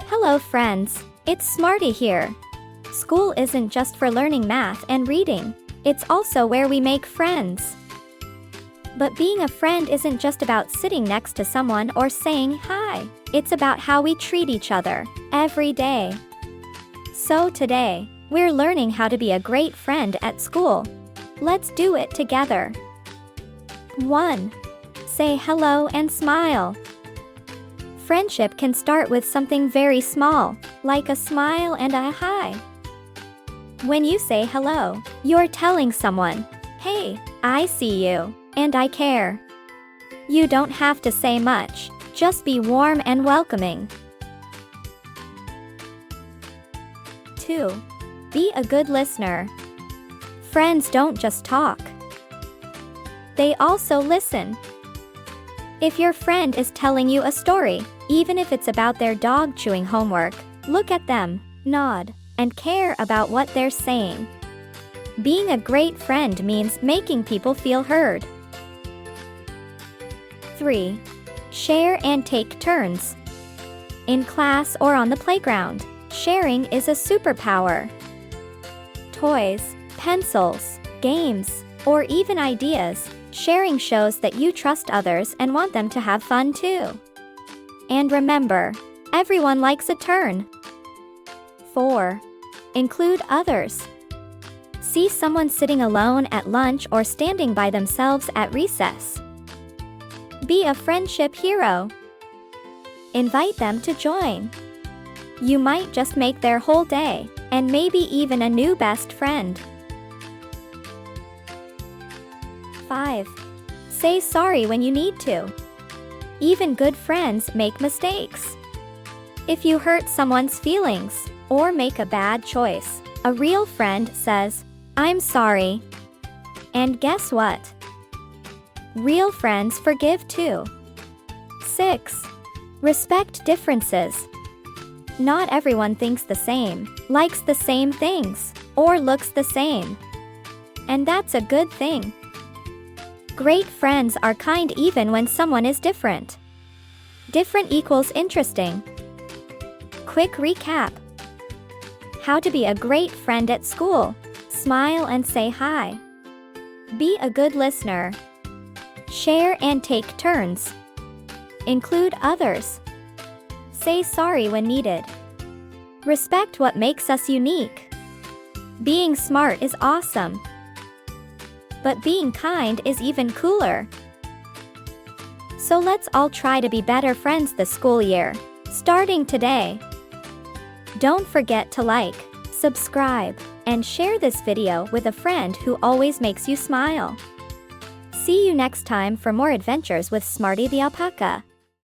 Hello friends, it's Smartie here. School isn't just for learning math and reading, it's also where we make friends. But being a friend isn't just about sitting next to someone or saying hi, it's about how we treat each other every day. So today, we're learning how to be a great friend at school. Let's do it together. 1. Say hello and smile. Friendship can start with something very small, like a smile and a hi. When you say hello, you're telling someone, "Hey, I see you, and I care." You don't have to say much, just be warm and welcoming. 2. Be a good listener. Friends don't just talk. They also listen. If your friend is telling you a story, even if it's about their dog chewing homework, look at them, nod, and care about what they're saying. Being a great friend means making people feel heard. 3. Share and take turns. In class or on the playground, sharing is a superpower. Toys, pencils, games, or even ideas, sharing shows that you trust others and want them to have fun too. And remember, everyone likes a turn. 4. Include others. See someone sitting alone at lunch or standing by themselves at recess. Be a friendship hero. Invite them to join. You might just make their whole day, and maybe even a new best friend. 5. Say sorry when you need to. Even good friends make mistakes. If you hurt someone's feelings, or make a bad choice, a real friend says, "I'm sorry." And guess what? Real friends forgive too. 6. Respect differences. Not everyone thinks the same, likes the same things, or looks the same. And that's a good thing. Great friends are kind even when someone is different. Different equals interesting. Quick recap. How to be a great friend at school. Smile and say hi. Be a good listener. Share and take turns. Include others. Say sorry when needed. Respect what makes us unique. Being smart is awesome. But being kind is even cooler. So let's all try to be better friends this school year, starting today. Don't forget to like, subscribe, and share this video with a friend who always makes you smile. See you next time for more adventures with Smartie the Alpaca.